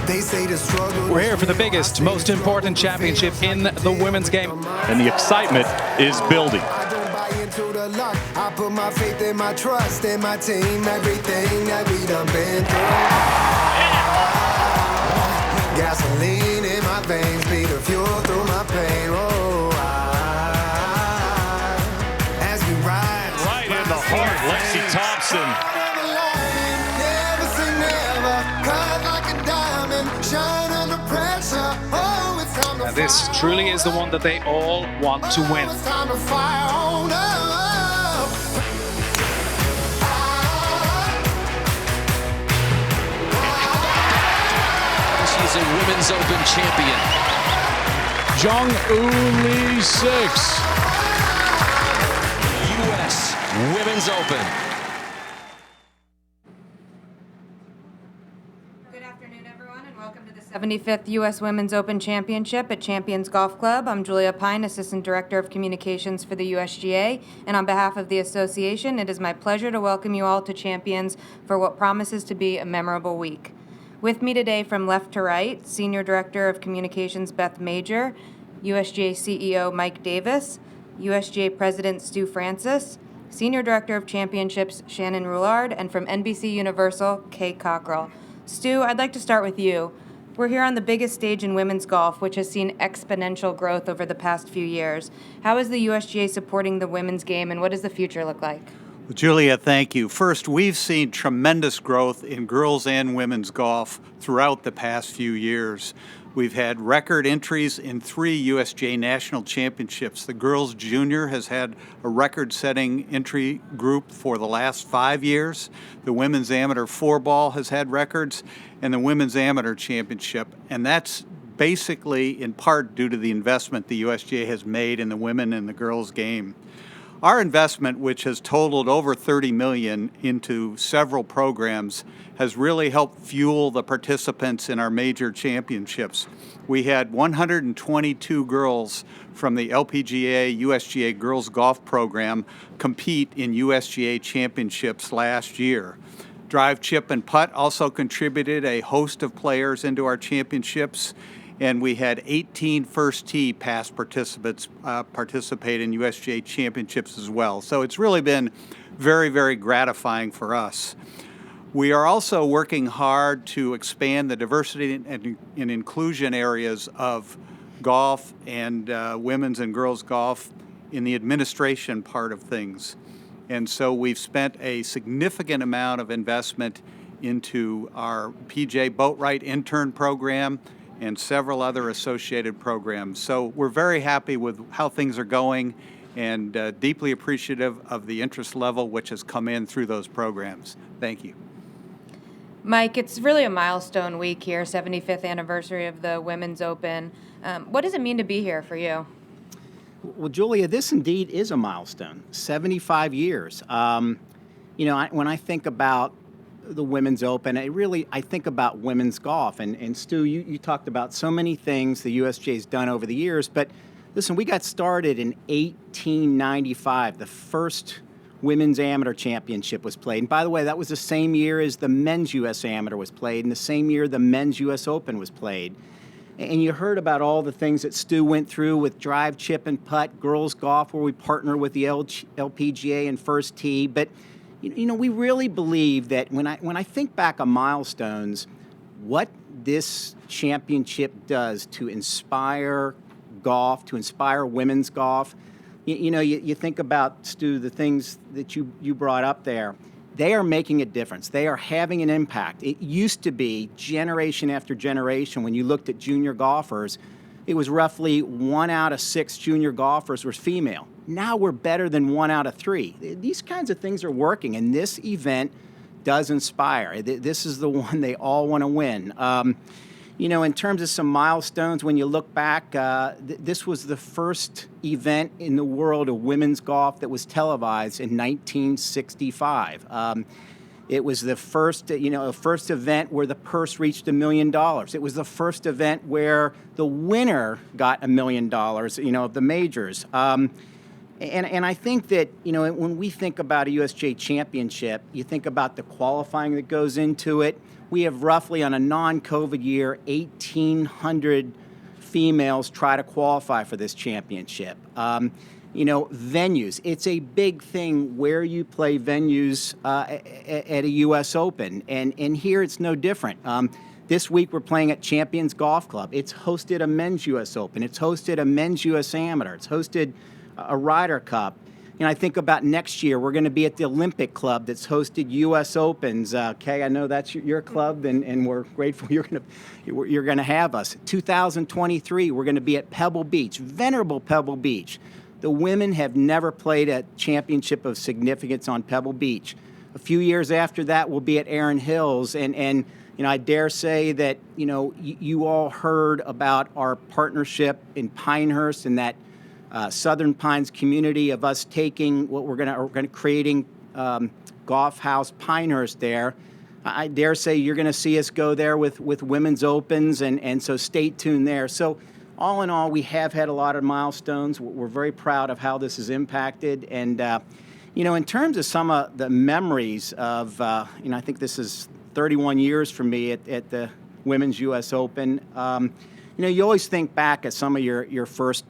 They say the struggle. We're here for the biggest, most important championship in the women's game. And the excitement is building. I don't buy into the luck. I put my faith and my trust in my team. Everything that we done been through. Gasoline in my veins, be the fuel through my pain. Oh, as we rise. Right in the heart, Lexi Thompson. Never say never, cut like a diamond, shine under pressure. Oh, it's time to And this truly is the one that they all want to win. It's time to fire on up. She's a Women's Open champion. Jung Woo Lee 6. U.S. Women's Open. Good afternoon, everyone, and welcome to the 75th U.S. Women's Open Championship at Champions Golf Club. I'm Julia Pine, Assistant Director of Communications for the USGA, and on behalf of the association, it is my pleasure to welcome you all to Champions for what promises to be a memorable week. With me today from left to right, Senior Director of Communications Beth Major, USGA CEO Mike Davis, USGA President Stu Francis, Senior Director of Championships Shannon Roulard, and from NBC Universal, Kay Cockrell. Stu, I'd like to start with you. We're here on the biggest stage in women's golf, which has seen exponential growth over the past few years. How is the USGA supporting the women's game, and what does the future look like? Well, Julia, thank you. First, we've seen tremendous growth in girls and women's golf throughout the past few years. We've had record entries in 3 USGA national championships. The girls junior has had a record-setting entry group for the last 5 years. The women's amateur 4-ball has had records, and the women's amateur championship. And that's basically in part due to the investment the USGA has made in the women and the girls game. Our investment, which has totaled over $30 million into several programs, has really helped fuel the participants in our major championships. We had 122 girls from the LPGA USGA Girls Golf Program compete in USGA championships last year. Drive, chip, and putt also contributed a host of players into our championships. And we had 18 first tee past participants participate in USGA championships as well. So it's really been very, very gratifying for us. We are also working hard to expand the diversity and inclusion areas of golf and women's and girls golf in the administration part of things. And so we've spent a significant amount of investment into our PJ Boatwright intern program and several other associated programs. So we're very happy with how things are going and deeply appreciative of the interest level which has come in through those programs. Thank you. Mike, it's really a milestone week here, 75th anniversary of the Women's Open. What does it mean to be here for you? Well, Julia, this indeed is a milestone, 75 years. When I think about the Women's Open, I think about women's golf. And Stu, you talked about so many things the USGA's done over the years, but listen, we got started in 1895. The first Women's Amateur Championship was played. And by the way, that was the same year as the Men's U.S. Amateur was played, and the same year the Men's U.S. Open was played. And you heard about all the things that Stu went through with drive, chip, and putt, girls golf, where we partner with the LPGA and First Tee. But we really believe that when I think back on milestones, what this championship does to inspire golf, to inspire women's golf, you think about, Stu, the things that you brought up there. They are making a difference. They are having an impact. It used to be generation after generation, when you looked at junior golfers, it was roughly 1 out of 6 junior golfers was female. Now we're better than 1 out of 3. These kinds of things are working, and this event does inspire. This is the one they all want to win. In terms of some milestones, when you look back, this was the first event in the world of women's golf that was televised in 1965. It was the first, first event where the purse reached $1 million. It was the first event where the winner got $1 million, of the majors. And I think that, when we think about a USGA championship, you think about the qualifying that goes into it. We have roughly, on a non-COVID year, 1,800 females try to qualify for this championship. Venues. It's a big thing where you play venues at a U.S. Open. And here it's no different. This week we're playing at Champions Golf Club. It's hosted a men's U.S. Open. It's hosted a men's U.S. Amateur. It's hosted a Ryder Cup. I think about next year, we're going to be at the Olympic Club that's hosted U.S. Opens. Kay, I know that's your club, and we're grateful you're going to have us. 2023, we're going to be at Pebble Beach, venerable Pebble Beach. The women have never played a championship of significance on Pebble Beach. A few years after that, we'll be at Erin Hills, and I dare say that you all heard about our partnership in Pinehurst and that Southern Pines community of us taking what we're going to creating Golf House Pinehurst there. I dare say you're going to see us go there with women's opens, and so stay tuned there. So all in all, we have had a lot of milestones. We're very proud of how this has impacted. And, in terms of some of the memories of, I think this is 31 years for me at the Women's U.S. Open. You always think back at some of your first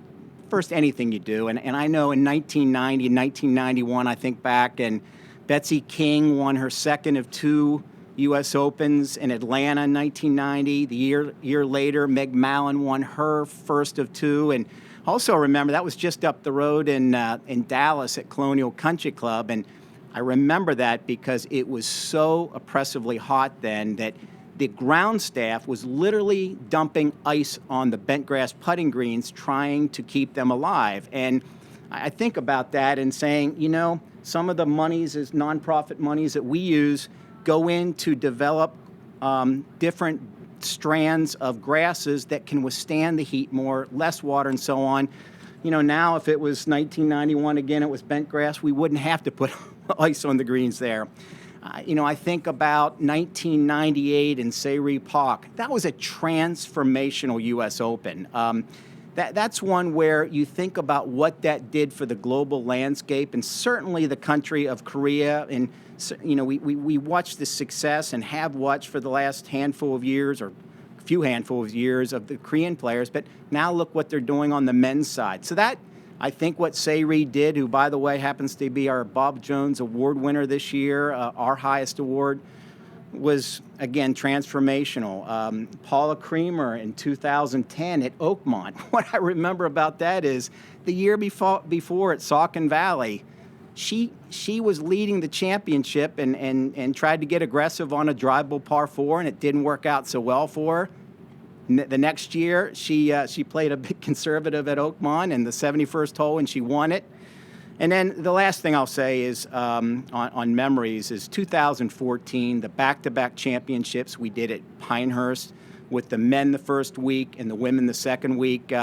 anything you do. And I know in 1990 and 1991, I think back, and Betsy King won her second of 2 U.S. Opens in Atlanta in 1990. The year later, Meg Mallon won her first of 2. And also remember, that was just up the road in Dallas at Colonial Country Club. And I remember that because it was so oppressively hot then that the ground staff was literally dumping ice on the bent grass putting greens trying to keep them alive. And I think about that and saying, some of the monies is nonprofit monies that we use go in to develop different strands of grasses that can withstand the heat more, less water and so on. Now if it was 1991, again, it was bent grass, we wouldn't have to put ice on the greens there. I think about 1998 in Sayri Park. That was a transformational U.S. Open. That's one where you think about what that did for the global landscape, and certainly the country of Korea. And we watched the success and have watched for the last handful of years, or a few handful of years, of the Korean players. But now look what they're doing on the men's side. So that, I think, what Sayri did, who, by the way, happens to be our Bob Jones Award winner this year, our highest award, was, again, transformational. Paula Creamer in 2010 at Oakmont. What I remember about that is the year before at Saucon Valley, she was leading the championship and tried to get aggressive on a drivable par 4, and it didn't work out so well for her. The next year, she played a bit conservative at Oakmont in the 71st hole, and she won it. And then the last thing I'll say is on memories is 2014, the back-to-back championships we did at Pinehurst with the men the first week and the women the second week.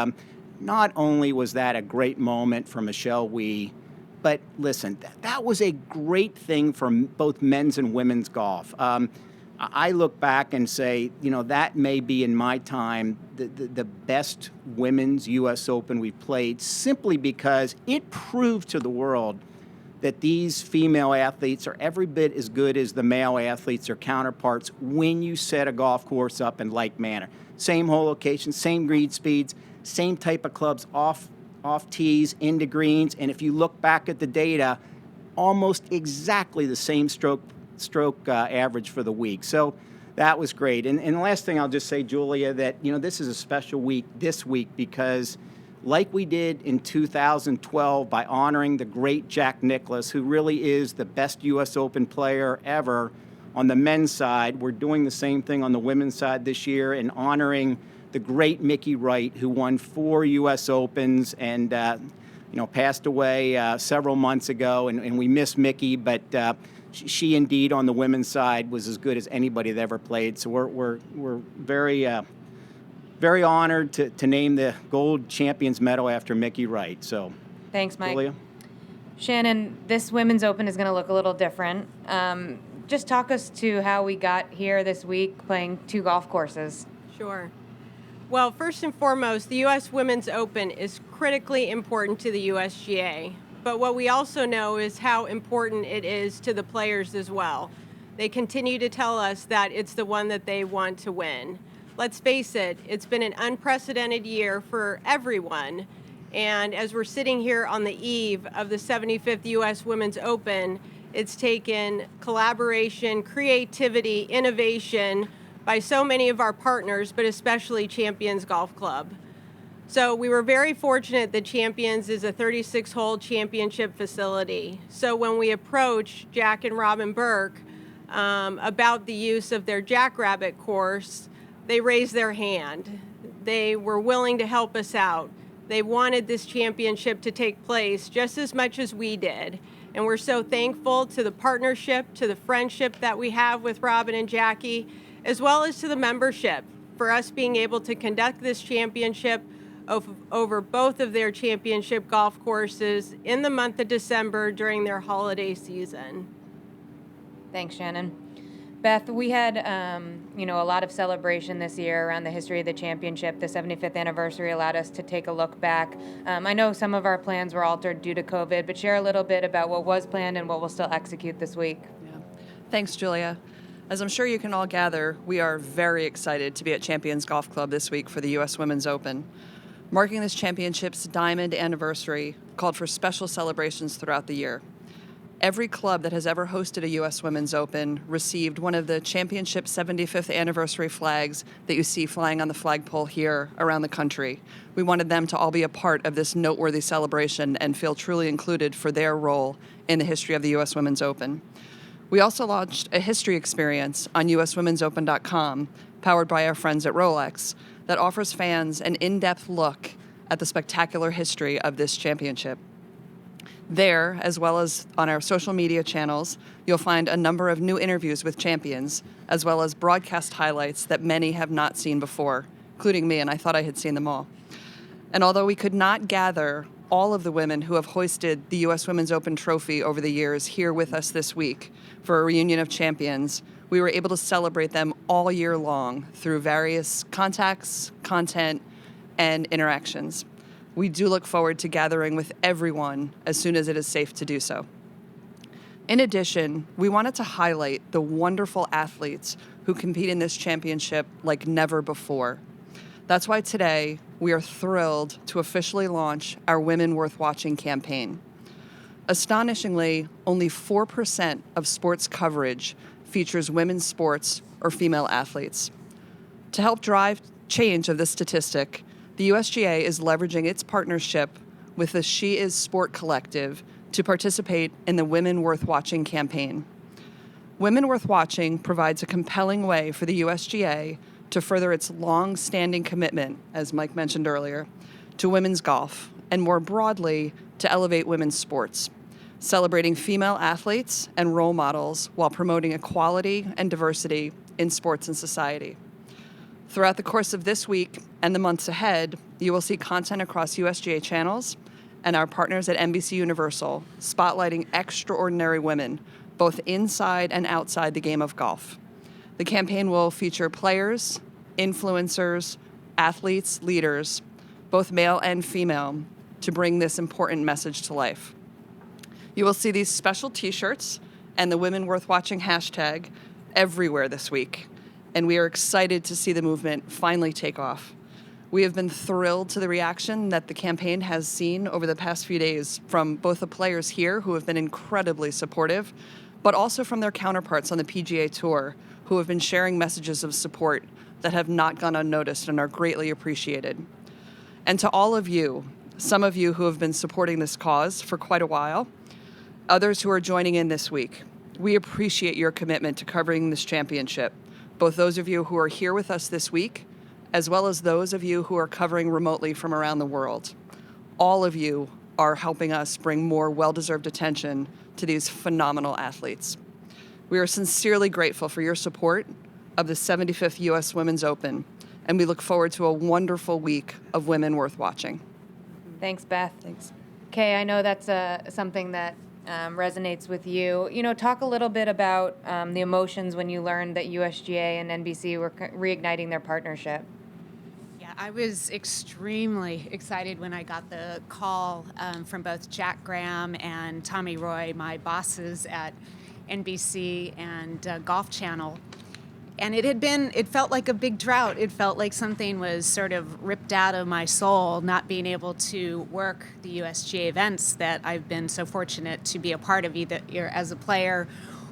Not only was that a great moment for Michelle Wie, but listen, that was a great thing for both men's and women's golf. I look back and say, that may be in my time the best women's U.S. Open we've played, simply because it proved to the world that these female athletes are every bit as good as the male athletes or counterparts when you set a golf course up in like manner. Same hole location, same green speeds, same type of clubs off tees, into greens, and if you look back at the data, almost exactly the same stroke average for the week. So that was great. And the last thing I'll just say, Julia, that this is a special week this week because, like we did in 2012 by honoring the great Jack Nicklaus, who really is the best U.S. Open player ever on the men's side, we're doing the same thing on the women's side this year and honoring the great Mickey Wright, who won 4 U.S. Opens and passed away several months ago, and we miss Mickey, but she indeed on the women's side was as good as anybody that ever played. So we're very very honored to name the gold champions medal after Mickey Wright. So thanks, Mike. Julia? Shannon, this Women's Open is going to look a little different. Just talk us to how we got here this week playing 2 golf courses. Sure. Well, first and foremost, the U.S. Women's Open is critically important to the USGA. but what we also know is how important it is to the players as well. They continue to tell us that it's the one that they want to win. Let's face it, it's been an unprecedented year for everyone. And as we're sitting here on the eve of the 75th U.S. Women's Open, it's taken collaboration, creativity, innovation by so many of our partners, but especially Champions Golf Club. So we were very fortunate that Champions is a 36-hole championship facility. So when we approached Jack and Robin Burke about the use of their Jackrabbit course, they raised their hand. They were willing to help us out. They wanted this championship to take place just as much as we did. And we're so thankful to the partnership, to the friendship that we have with Robin and Jackie, as well as to the membership for us being able to conduct this championship over both of their championship golf courses in the month of December during their holiday season. Thanks, Shannon. Beth, we had, a lot of celebration this year around the history of the championship. The 75th anniversary allowed us to take a look back. I know some of our plans were altered due to COVID, but share a little bit about what was planned and what we'll still execute this week. Yeah. Thanks, Julia. As I'm sure you can all gather, we are very excited to be at Champions Golf Club this week for the U.S. Women's Open. Marking this championship's diamond anniversary called for special celebrations throughout the year. Every club that has ever hosted a U.S. Women's Open received one of the championship 75th anniversary flags that you see flying on the flagpole here around the country. We wanted them to all be a part of this noteworthy celebration and feel truly included for their role in the history of the U.S. Women's Open. We also launched a history experience on uswomensopen.com, powered by our friends at Rolex, that offers fans an in-depth look at the spectacular history of this championship. There, as well as on our social media channels, you'll find a number of new interviews with champions, as well as broadcast highlights that many have not seen before, including me, and I thought I had seen them all. And although we could not gather all of the women who have hoisted the U.S. Women's Open trophy over the years here with us this week for a reunion of champions, we were able to celebrate them all year long through various contacts, content, and interactions. We do look forward to gathering with everyone as soon as it is safe to do so. In addition, we wanted to highlight the wonderful athletes who compete in this championship like never before. That's why today we are thrilled to officially launch our Women Worth Watching campaign. Astonishingly, only 4% of sports coverage features women's sports or female athletes. To help drive change of this statistic, the USGA is leveraging its partnership with the She Is Sport Collective to participate in the Women Worth Watching campaign. Women Worth Watching provides a compelling way for the USGA to further its long-standing commitment, as Mike mentioned earlier, to women's golf, and more broadly, to elevate women's sports, celebrating female athletes and role models while promoting equality and diversity in sports and society. Throughout the course of this week and the months ahead, you will see content across USGA channels and our partners at NBC Universal spotlighting extraordinary women, both inside and outside the game of golf. The campaign will feature players, influencers, athletes, leaders, both male and female, to bring this important message to life. You will see these special t-shirts and the Women Worth Watching hashtag everywhere this week, and we are excited to see the movement finally take off. We have been thrilled to the reaction that the campaign has seen over the past few days from both the players here, who have been incredibly supportive, but also from their counterparts on the PGA Tour, who have been sharing messages of support that have not gone unnoticed and are greatly appreciated. And to all of you, some of you who have been supporting this cause for quite a while, others who are joining in this week, we appreciate your commitment to covering this championship, both those of you who are here with us this week, as well as those of you who are covering remotely from around the world. All of you are helping us bring more well-deserved attention to these phenomenal athletes. We are sincerely grateful for your support of the 75th U.S. Women's Open, and we look forward to a wonderful week of Women Worth Watching. Thanks, Beth. Thanks. Kay, I know that's something that resonates with you. Talk a little bit about the emotions when you learned that USGA and NBC were reigniting their partnership. Yeah, I was extremely excited when I got the call from both Jack Graham and Tommy Roy, my bosses at NBC and Golf Channel. And it felt like a big drought. It felt like something was sort of ripped out of my soul, not being able to work the USGA events that I've been so fortunate to be a part of, either as a player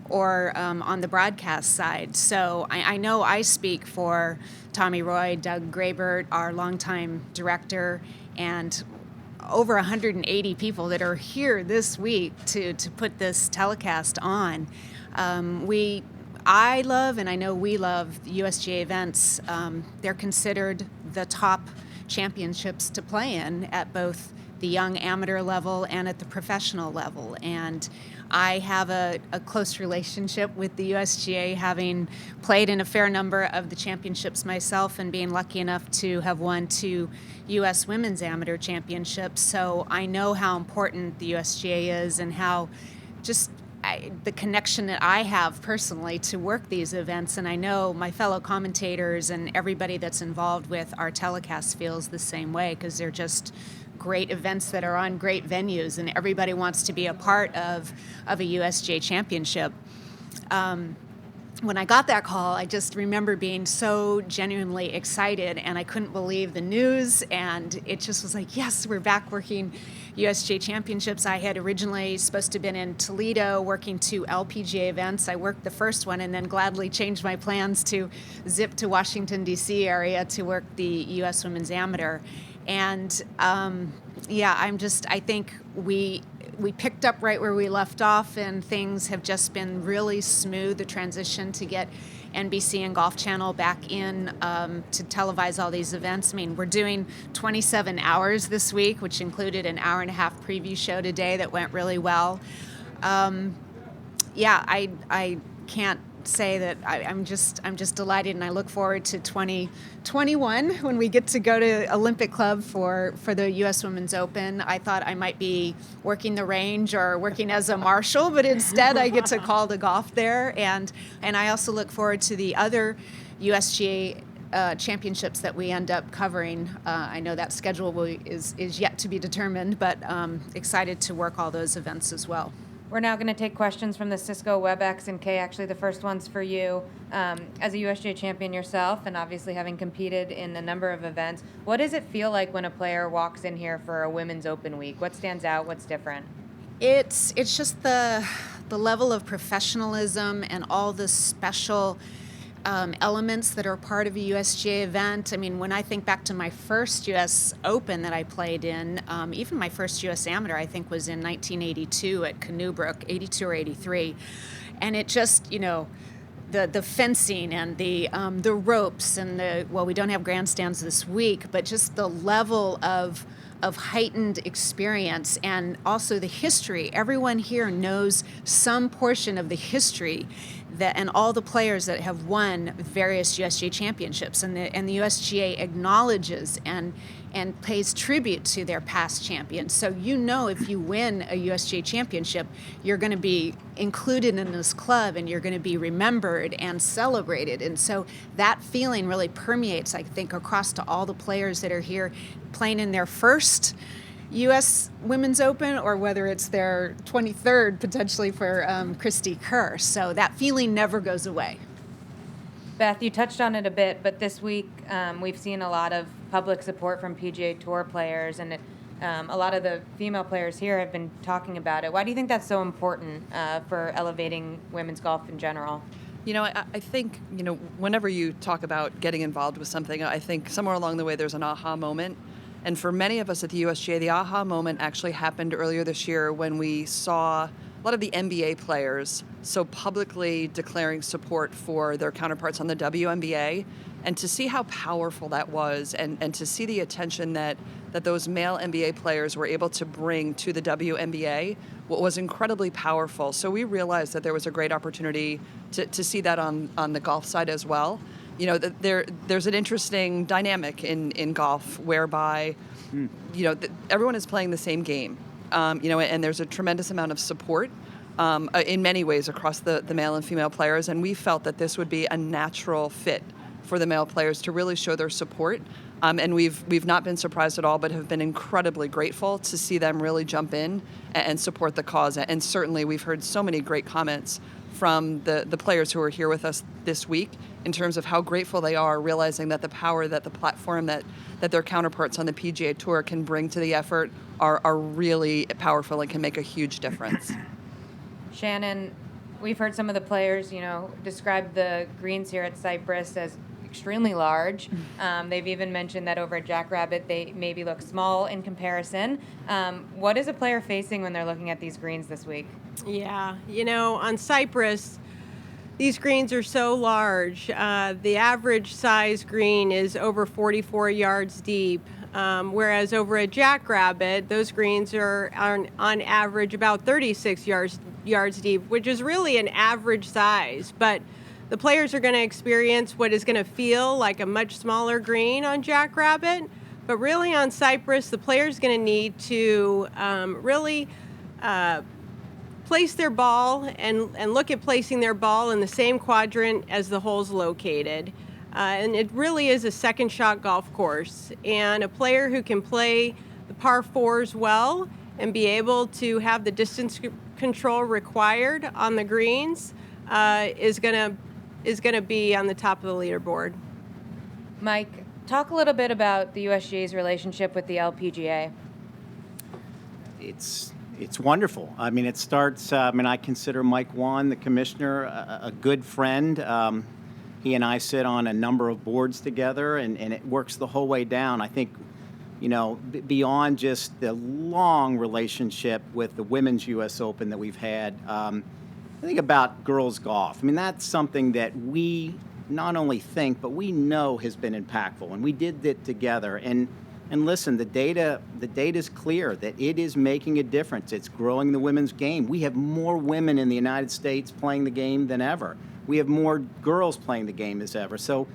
or on the broadcast side. So I know I speak for Tommy Roy, Doug Graybert, our longtime director, and over 180 people that are here this week to put this telecast on. I love, and I know we love, the USGA events. They're considered the top championships to play in at both the young amateur level and at the professional level. And I have a close relationship with the USGA, having played in a fair number of the championships myself and being lucky enough to have won 2 U.S. Women's Amateur Championships. So I know how important the USGA is and how the connection that I have personally to work these events, and I know my fellow commentators and everybody that's involved with our telecast feels the same way, because they're just great events that are on great venues, and everybody wants to be a part of a USGA championship. When I got that call, I just remember being so genuinely excited, and I couldn't believe the news, and it just was like, yes, we're back working USGA championships. I had originally supposed to have been in Toledo working 2 LPGA events. I worked the first one and then gladly changed my plans to zip to Washington, D.C. area to work the U.S. Women's Amateur. And I think we picked up right where we left off, and things have just been really smooth, the transition to get NBC and Golf Channel back in to televise all these events. I mean, we're doing 27 hours this week, which included an hour-and-a-half preview show today that went really well. I can't say that I'm just delighted, and I look forward to 2021 when we get to go to Olympic Club for the U.S. Women's Open. I thought I might be working the range or working as a marshal, but instead I get to call the golf there, and I also look forward to the other USGA championships that we end up covering. I know that schedule is yet to be determined, but excited to work all those events as well. We're now going to take questions from the Cisco WebEx, and Kay, actually the first one's for you. As a USGA champion yourself, and obviously having competed in a number of events, what does it feel like when a player walks in here for a Women's Open week? What stands out? What's different? It's just the level of professionalism and all the special elements that are part of a USGA event. I mean, when I think back to my first U.S. Open that I played in, even my first U.S. Amateur, I think, was in 1982 at Canoebrook, 82 or 83. And it just, the fencing and the ropes and we don't have grandstands this week, but just the level of heightened experience, and also the history. Everyone here knows some portion of the history and all the players that have won various USGA championships, and the USGA acknowledges and pays tribute to their past champions. So if you win a USGA championship, you're going to be included in this club, and you're going to be remembered and celebrated. And so that feeling really permeates, I think, across to all the players that are here playing in their first U.S. Women's Open, or whether it's their 23rd potentially for Christy Kerr. So that feeling never goes away. Beth, you touched on it a bit, but this week we've seen a lot of public support from PGA Tour players, and a lot of the female players here have been talking about it. Why do you think that's so important for elevating women's golf in general? I think, whenever you talk about getting involved with something, I think somewhere along the way there's an aha moment. And for many of us at the USGA, the aha moment actually happened earlier this year when we saw a lot of the NBA players so publicly declaring support for their counterparts on the WNBA, and to see how powerful that was, and to see the attention that those male NBA players were able to bring to the WNBA was incredibly powerful. So we realized that there was a great opportunity to see that on the golf side as well. There's an interesting dynamic in golf whereby, everyone is playing the same game, and there's a tremendous amount of support in many ways across the male and female players, and we felt that this would be a natural fit for the male players to really show their support. And we've not been surprised at all, but have been incredibly grateful to see them really jump in and support the cause. And certainly we've heard so many great comments from the players who are here with us this week in terms of how grateful they are, realizing that the power, that the platform that their counterparts on the PGA Tour can bring to the effort are really powerful and can make a huge difference. Shannon, we've heard some of the players, describe the greens here at Cypress as extremely large. They've even mentioned that over at Jackrabbit they maybe look small in comparison. What is a player facing when they're looking at these greens this week? Yeah, on Cypress, these greens are so large. The average size green is over 44 yards deep, whereas over at Jackrabbit, those greens are on average about 36 yards deep, which is really an average size. But the players are going to experience what is going to feel like a much smaller green on Jackrabbit. But really on Cypress, the player's going to need to really place their ball and look at placing their ball in the same quadrant as the hole's located. And it really is a second shot golf course. And a player who can play the par fours well and be able to have the distance control required on the greens is going to be on the top of the leaderboard. Mike, talk a little bit about the USGA's relationship with the LPGA. It's wonderful. I mean, it starts, I consider Mike Wan, the commissioner, a good friend. He and I sit on a number of boards together, and it works the whole way down. I think, beyond just the long relationship with the Women's U.S. Open that we've had, I think about girls golf. I mean, that's something that we not only think, but we know has been impactful, and we did it together. And listen, the data's clear that it is making a difference. It's growing the women's game. We have more women in the United States playing the game than ever. We have more girls playing the game as ever. So,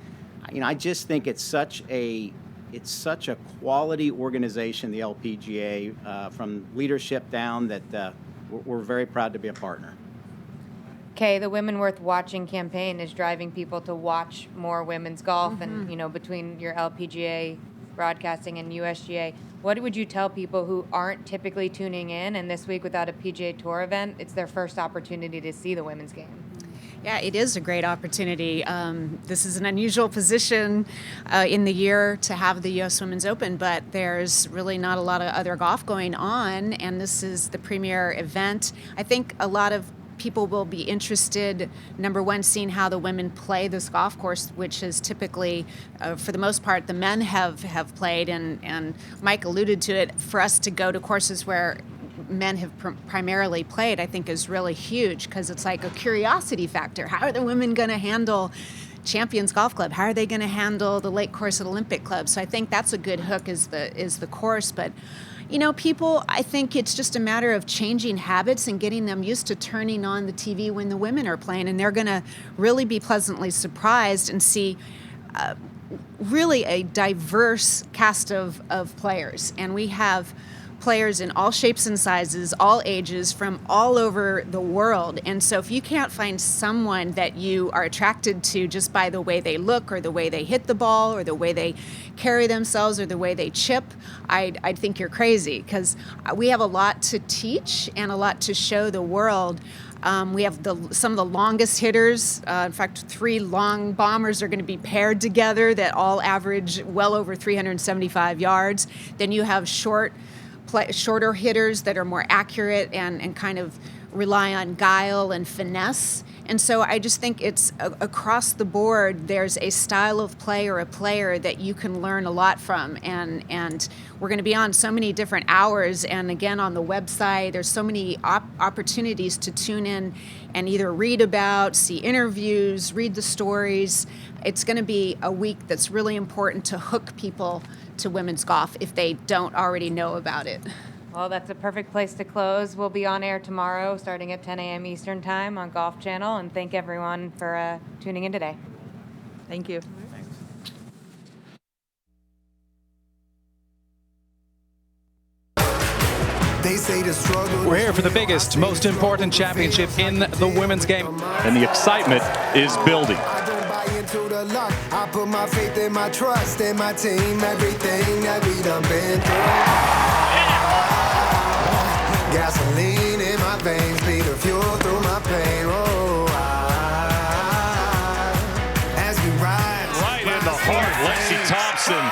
I just think it's such a quality organization, the LPGA, from leadership down, that we're very proud to be a partner. Okay, the Women Worth Watching campaign is driving people to watch more women's golf, and between your LPGA broadcasting and USGA, what would you tell people who aren't typically tuning in, and this week without a PGA Tour event, it's their first opportunity to see the women's game? Yeah, it is a great opportunity. This is an unusual position in the year to have the U.S. Women's Open, but there's really not a lot of other golf going on, and this is the premier event. I think a lot of people will be interested, number one, seeing how the women play this golf course, which is typically, for the most part, the men have played, and Mike alluded to it. For us to go to courses where men have primarily played, I think is really huge, because it's like a curiosity factor. How are the women going to handle Champions Golf Club? How are they going to handle the Lake Course at Olympic Club? So I think that's a good hook, is the course. But people, I think it's just a matter of changing habits and getting them used to turning on the TV when the women are playing, and they're going to really be pleasantly surprised and see really a diverse cast of players. And we have players in all shapes and sizes, all ages, from all over the world. And so if you can't find someone that you are attracted to just by the way they look, or the way they hit the ball, or the way they carry themselves, or the way they chip, I'd think you're crazy, because we have a lot to teach and a lot to show the world. We have some of the longest hitters. In fact, 3 long bombers are going to be paired together that all average well over 375 yards. Then you have shorter hitters that are more accurate and kind of rely on guile and finesse. And so I just think it's across the board, there's a style of play or a player that you can learn a lot from. And we're going to be on so many different hours. And again, on the website, there's so many opportunities to tune in and either read about, see interviews, read the stories. It's going to be a week that's really important to hook people to women's golf if they don't already know about it. Well, that's a perfect place to close. We'll be on air tomorrow starting at 10 a.m. Eastern Time on Golf Channel, and thank everyone for tuning in today. Thank you. They say the struggle. We're here for the biggest, most important championship in the women's game. And the excitement is building. I don't buy into to the luck. I put my faith and my trust in my team. Everything that we done been through. Gasoline in my veins, be the fuel through my pain. Oh, as we rise. Right in the heart, Lexi Thompson.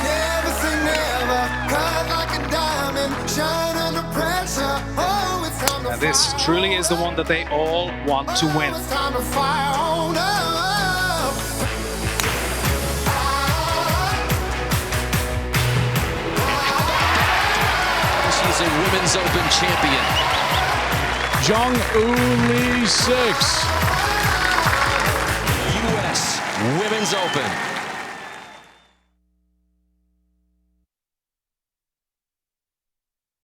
Never say never, cut like a diamond, shine under pressure. Oh, it's time to And this truly is the one that they all want to win. It's time to fire on up. She's a Women's Open champion. Jung-Woo Lee 6. U.S. Women's Open.